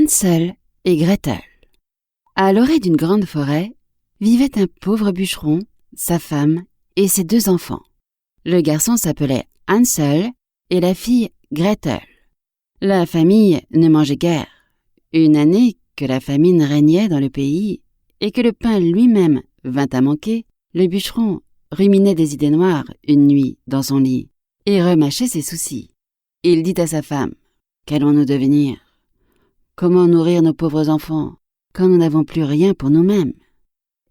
Hansel et Gretel. À l'orée d'une grande forêt vivait un pauvre bûcheron, sa femme et ses 2 enfants. Le garçon s'appelait Hansel et la fille Gretel. La famille ne mangeait guère. Une année que la famine régnait dans le pays et que le pain lui-même vint à manquer, le bûcheron ruminait des idées noires une nuit dans son lit et remâchait ses soucis. Il dit à sa femme: « Qu'allons-nous devenir? Comment nourrir nos pauvres enfants quand nous n'avons plus rien pour nous-mêmes ?»«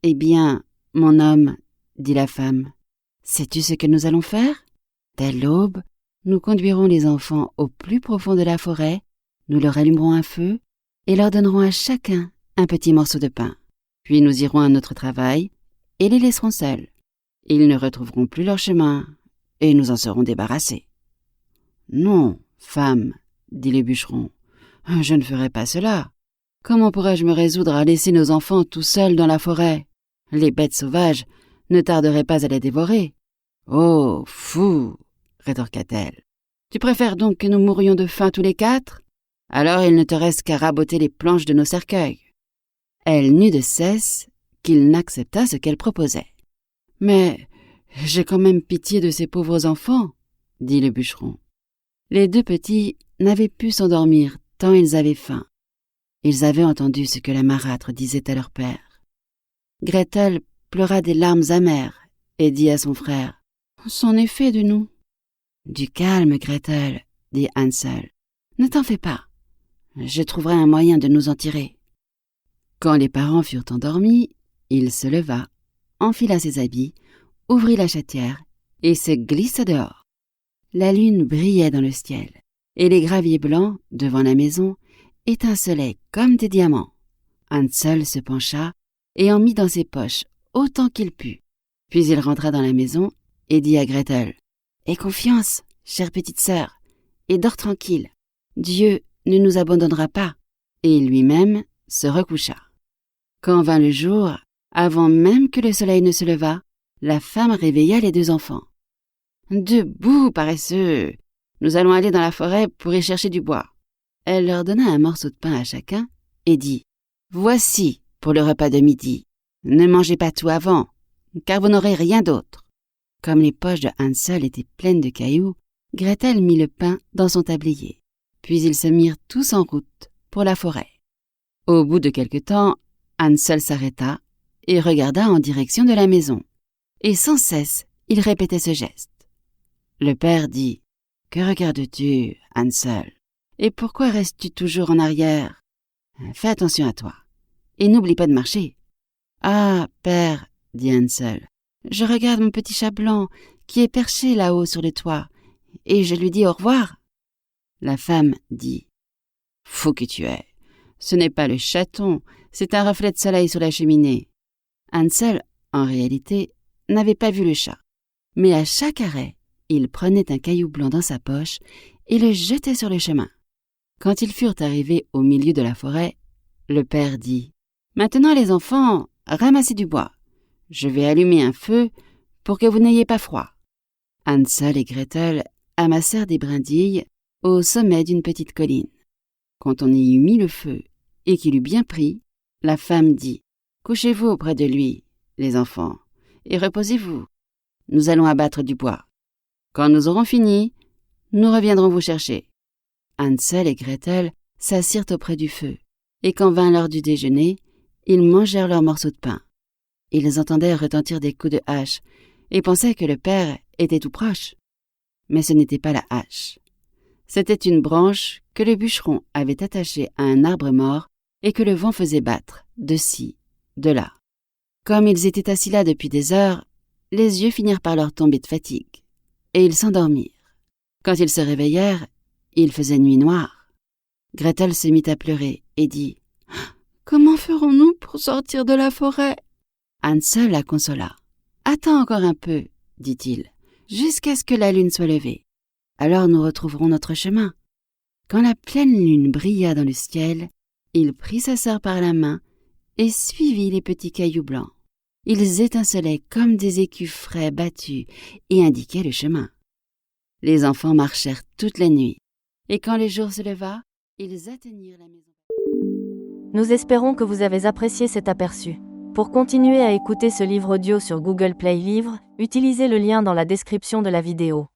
Eh bien, mon homme, dit la femme, sais-tu ce que nous allons faire? Dès l'aube, nous conduirons les enfants au plus profond de la forêt, nous leur allumerons un feu et leur donnerons à chacun un petit morceau de pain. Puis nous irons à notre travail et les laisserons seuls. Ils ne retrouveront plus leur chemin et nous en serons débarrassés. »« Non, femme, dit le bûcheron, je ne ferai pas cela. Comment pourrais-je me résoudre à laisser nos enfants tout seuls dans la forêt? Les bêtes sauvages ne tarderaient pas à les dévorer. »« Oh, fou, rétorqua-t-elle. Tu préfères donc que nous mourions de faim tous les 4? Alors il ne te reste qu'à raboter les planches de nos cercueils. » Elle n'eut de cesse qu'il n'accepta ce qu'elle proposait. « Mais j'ai quand même pitié de ces pauvres enfants, dit le bûcheron. Les 2 petits n'avaient pu s'endormir tant ils avaient faim. Ils avaient entendu ce que la marâtre disait à leur père. Gretel pleura des larmes amères et dit à son frère: « C'en est fait de nous. »« Du calme, Gretel, dit Hansel. Ne t'en fais pas. Je trouverai un moyen de nous en tirer. » Quand les parents furent endormis, il se leva, enfila ses habits, ouvrit la chatière et se glissa dehors. La lune brillait dans le ciel et les graviers blancs devant la maison étincelaient comme des diamants. Hansel se pencha et en mit dans ses poches autant qu'il put. Puis il rentra dans la maison et dit à Gretel: « Aie confiance, chère petite sœur, et dors tranquille. Dieu ne nous abandonnera pas. » Et lui-même se recoucha. Quand vint le jour, avant même que le soleil ne se levât, la femme réveilla les 2 enfants. « Debout, paresseux! Nous allons aller dans la forêt pour y chercher du bois. » Elle leur donna un morceau de pain à chacun et dit: « Voici pour le repas de midi. Ne mangez pas tout avant, car vous n'aurez rien d'autre. » Comme les poches de Hansel étaient pleines de cailloux, Gretel mit le pain dans son tablier. Puis ils se mirent tous en route pour la forêt. Au bout de quelque temps, Hansel s'arrêta et regarda en direction de la maison. Et sans cesse, il répétait ce geste. Le père dit: « Que regardes-tu, Hansel? Et pourquoi restes-tu toujours en arrière? Fais attention à toi, et n'oublie pas de marcher. »« Ah, père, dit Hansel, je regarde mon petit chat blanc qui est perché là-haut sur le toit, et je lui dis au revoir. » La femme dit: « Fou que tu es, ce n'est pas le chaton, c'est un reflet de soleil sur la cheminée. » Hansel, en réalité, n'avait pas vu le chat, mais à chaque arrêt, il prenait un caillou blanc dans sa poche et le jetait sur le chemin. Quand ils furent arrivés au milieu de la forêt, le père dit: « Maintenant les enfants, ramassez du bois. Je vais allumer un feu pour que vous n'ayez pas froid. » Hansel et Gretel amassèrent des brindilles au sommet d'une petite colline. Quand on y eut mis le feu et qu'il eut bien pris, la femme dit: « Couchez-vous auprès de lui, les enfants, et reposez-vous. Nous allons abattre du bois. Quand nous aurons fini, nous reviendrons vous chercher. » Hansel et Gretel s'assirent auprès du feu, et quand vint l'heure du déjeuner, ils mangèrent leur morceau de pain. Ils entendaient retentir des coups de hache et pensaient que le père était tout proche. Mais ce n'était pas la hache. C'était une branche que le bûcheron avait attachée à un arbre mort et que le vent faisait battre, de ci, de là. Comme ils étaient assis là depuis des heures, les yeux finirent par leur tomber de fatigue, et ils s'endormirent. Quand ils se réveillèrent, il faisait nuit noire. Gretel se mit à pleurer et dit: « Comment ferons-nous pour sortir de la forêt ?» Hansel la consola. « Attends encore un peu, dit-il, jusqu'à ce que la lune soit levée. Alors nous retrouverons notre chemin. » Quand la pleine lune brilla dans le ciel, il prit sa sœur par la main et suivit les petits cailloux blancs. Ils étincelaient comme des écus frais battus et indiquaient le chemin. Les enfants marchèrent toute la nuit, et quand le jour se leva, ils atteignirent la maison. Nous espérons que vous avez apprécié cet aperçu. Pour continuer à écouter ce livre audio sur Google Play Livres, utilisez le lien dans la description de la vidéo.